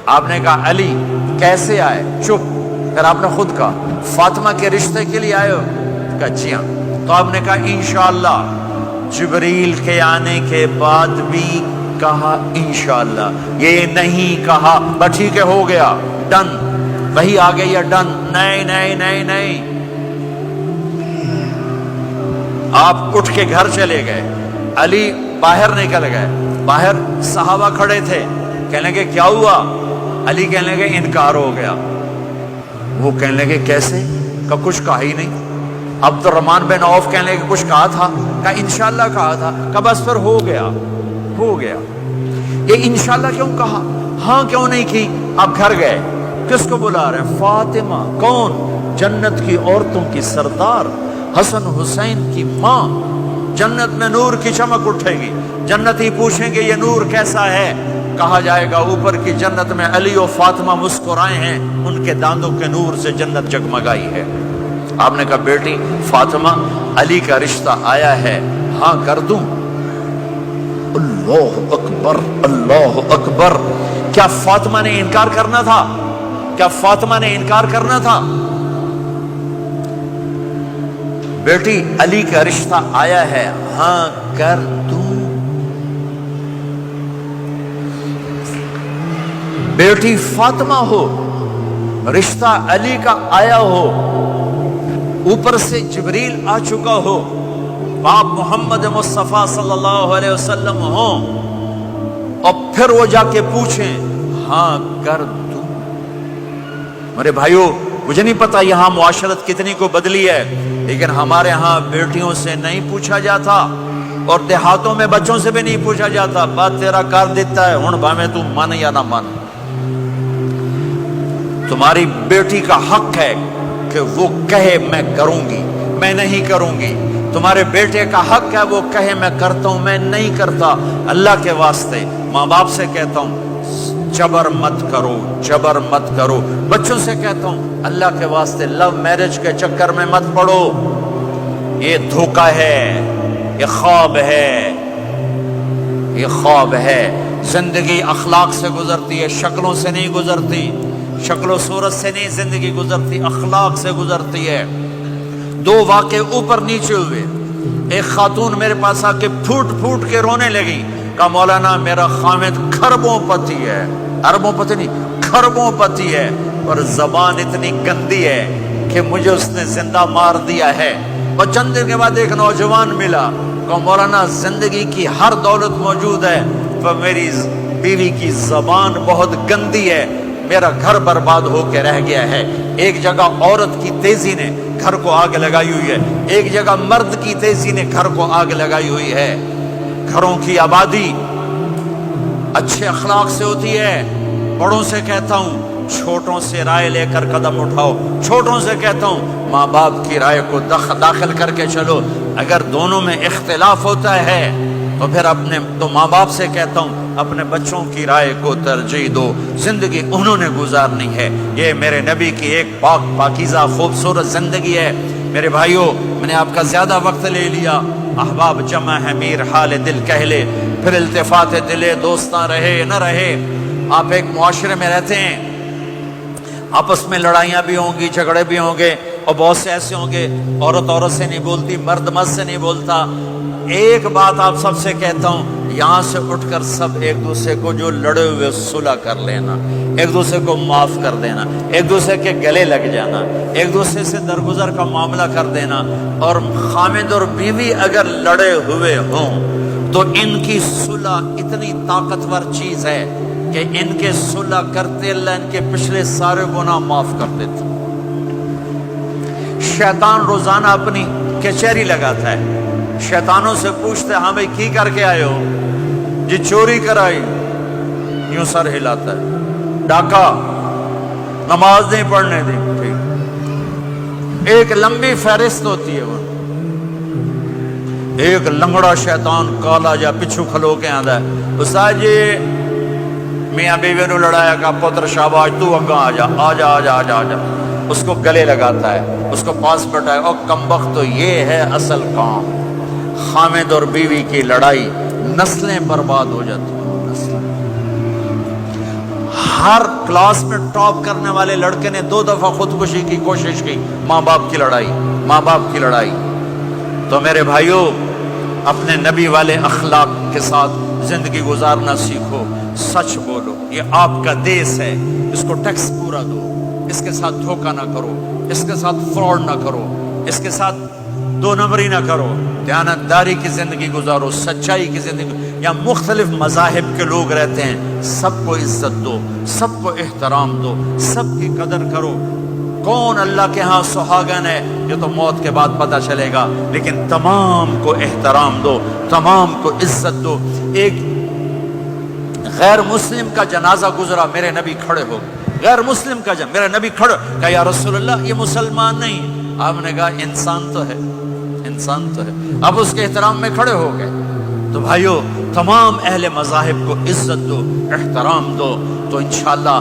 آپ نے کہا علی کیسے آئے؟ چپ۔ پھر آپ نے خود کہا فاطمہ کے رشتے کے لیے آئے ہو؟ کہا جی ہاں۔ تو آپ نے کہا انشاءاللہ۔ جبریل کے آنے کے بعد بھی کہا انشاءاللہ، یہ نہیں کہا بس ٹھیک ہے ہو گیا ڈن، وہی آ گئی ہے ڈن، نہیں نہیں نہیں نہیں۔ آپ اٹھ کے گھر چلے گئے، علی باہر نکل گئے، باہر صحابہ کھڑے تھے، کہنے لگے کیا ہوا؟ علی کہنے لگے انکار ہو گیا۔ وہ کہنے لگے کیسے؟ کہ کچھ کہا ہی نہیں۔ عبد الرحمن بن عوف کہنے لگے کچھ کہا تھا؟ کہ انشاءاللہ کہا تھا۔ کہ بس پھر ہو گیا ہو گیا۔ یہ انشاءاللہ کیوں کہا؟ ہاں کیوں نہیں کی؟ آپ گھر گئے، کس کو بلا رہے ہیں؟ فاطمہ۔ کون؟ جنت کی عورتوں کی سردار، حسن حسین کی ماں۔ جنت میں نور کی چمک اٹھے گی، جنتی پوچھیں گے یہ نور کیسا ہے؟ کہا جائے گا اوپر کی جنت میں علی و فاطمہ مسکرائے ہیں، ان کے داندوں کے نور سے جنت جگمگائی ہے۔ آپ نے کہا بیٹی فاطمہ علی کا رشتہ آیا ہے، ہاں کر دوں؟ اللہ اکبر اللہ اکبر۔ کیا فاطمہ نے انکار کرنا تھا؟ کیا فاطمہ نے انکار کرنا تھا؟ بیٹی علی کا رشتہ آیا ہے، ہاں کر دوں؟ بیٹی فاطمہ ہو، رشتہ علی کا آیا ہو، اوپر سے جبریل آ چکا ہو، باپ محمد مصطفیٰ صلی اللہ علیہ وسلم ہو، اور پھر وہ جا کے پوچھیں ہاں کر دوں؟ میرے بھائیو مجھے نہیں پتا یہاں معاشرت کتنی کو بدلی ہے، لیکن ہمارے ہاں بیٹیوں سے نہیں پوچھا جاتا، اور دیہاتوں میں بچوں سے بھی نہیں پوچھا جاتا، بات تیرا کر دیتا ہے ہن بھاویں تو من یا نہ من۔ تمہاری بیٹی کا حق ہے کہ وہ کہے میں کروں گی، میں نہیں کروں گی۔ تمہارے بیٹے کا حق ہے وہ کہے میں کرتا ہوں، میں نہیں کرتا۔ اللہ کے واسطے ماں باپ سے کہتا ہوں جبر مت کرو، جبر مت کرو۔ بچوں سے کہتا ہوں اللہ کے واسطے لو میرج کے چکر میں مت پڑو، یہ دھوکہ ہے، یہ خواب ہے، یہ خواب ہے۔ زندگی اخلاق سے گزرتی ہے، شکلوں سے نہیں گزرتی، شکل و صورت سے نہیں زندگی گزرتی، اخلاق سے گزرتی ہے۔ دو واقعے اوپر نیچے ہوئے، ایک خاتون میرے پاس آ کے پھوٹ پھوٹ کے رونے لگی، کہا مولانا میرا خامد کھربوں پتی ہے، اربوں پتی نہیں کھربوں پتی ہے، اور زبان اتنی گندی ہے کہ مجھے اس نے زندہ مار دیا ہے۔ اور چند دن کے بعد ایک نوجوان ملا، کہا مولانا زندگی کی ہر دولت موجود ہے پر میری بیوی کی زبان بہت گندی ہے، میرا گھر برباد ہو کے رہ گیا ہے۔ ایک جگہ عورت کی تیزی نے گھر کو آگ لگائی ہوئی ہے، ایک جگہ مرد کی تیزی نے گھر کو آگ لگائی ہوئی ہے۔ گھروں کی آبادی اچھے اخلاق سے ہوتی ہے۔ بڑوں سے کہتا ہوں چھوٹوں سے رائے لے کر قدم اٹھاؤ، چھوٹوں سے کہتا ہوں ماں باپ کی رائے کو داخل کر کے چلو۔ اگر دونوں میں اختلاف ہوتا ہے تو پھر تو ماں باپ سے کہتا ہوں اپنے بچوں کی رائے کو ترجیح دو، زندگی انہوں نے گزارنی ہے۔ یہ میرے نبی کی ایک پاک پاکیزہ خوبصورت زندگی ہے۔ میرے بھائیوں میں نے آپ کا زیادہ وقت لے لیا، احباب جمع ہے میر حال دل کہہ لے، پھر التفات دلے دوستاں رہے نہ رہے۔ آپ ایک معاشرے میں رہتے ہیں، آپس میں لڑائیاں بھی ہوں گی، جھگڑے بھی ہوں گے، اور بہت سے ایسے ہوں گے عورت عورت سے نہیں بولتی، مرد مرد سے نہیں بولتا۔ ایک بات آپ سب سے کہتا ہوں، یہاں سے اٹھ کر سب ایک دوسرے کو جو لڑے ہوئے صلح کر لینا، ایک دوسرے کو معاف کر دینا، ایک دوسرے کے گلے لگ جانا، ایک دوسرے سے درگزر کا معاملہ کر دینا۔ اور خامد اور بیوی اگر لڑے ہوئے ہوں تو ان کی صلح اتنی طاقتور چیز ہے کہ ان کے صلح کرتے اللہ ان کے پچھلے سارے گناہ معاف کر دیتا۔ شیطان روزانہ اپنی کچہری لگاتا ہے، شیطانوں سے پوچھتے ہاں بھائی کی کر کے آئے ہو؟ جی چوری کرائی، یوں سر ہلاتا ہے، ڈاکہ، نماز نہیں پڑھنے دی، ٹھیک۔ ایک لمبی فہرست ہوتی ہے، وہ ایک لنگڑا شیطان کالا جا پچھو کھلو کے آندا ہے، استاد جی میاں بیوی نو لڑایا کا پتر شاباش تو اگاں آ جا آ جا آ جا آ جا آ جا، اس کو گلے لگاتا ہے، اس کو پاس بٹھائے، اور کمبخت تو یہ ہے اصل کام۔ خامد اور بیوی کی لڑائی، نسلیں برباد ہو جاتی ہیں، نسلیں۔ ہر کلاس میں ٹاپ کرنے والے لڑکے نے 2 دفعہ خودکشی کی کوشش کی، ماں باپ کی لڑائی، ماں باپ کی لڑائی۔ تو میرے بھائیوں، اپنے نبی والے اخلاق کے ساتھ زندگی گزارنا سیکھو، سچ بولو، یہ آپ کا دیس ہے، اس کو ٹیکس پورا دو، اس کے ساتھ دھوکہ نہ کرو، اس کے ساتھ فراڈ نہ کرو، اس کے ساتھ 2 نمبری نہ کرو، دیانتداری کی زندگی گزارو، سچائی کی زندگی۔ یا مختلف مذاہب کے لوگ رہتے ہیں، سب کو عزت دو، سب کو احترام دو، سب کی قدر کرو۔ کون اللہ کے ہاں سہاگن ہے یہ تو موت کے بعد پتہ چلے گا، لیکن تمام کو احترام دو، تمام کو عزت دو۔ ایک غیر مسلم کا جنازہ گزرا، میرے نبی کھڑے ہو گئے، غیر مسلم کا میرا نبی کھڑے، کہا یا رسول اللہ یہ مسلمان نہیں، آپ نے کہا انسان تو ہے، انسان تو ہے، اب اس کے احترام میں کھڑے ہو گئے۔ تو بھائیو، تمام اہل مذاہب کو عزت دو، احترام دو، تو انشاءاللہ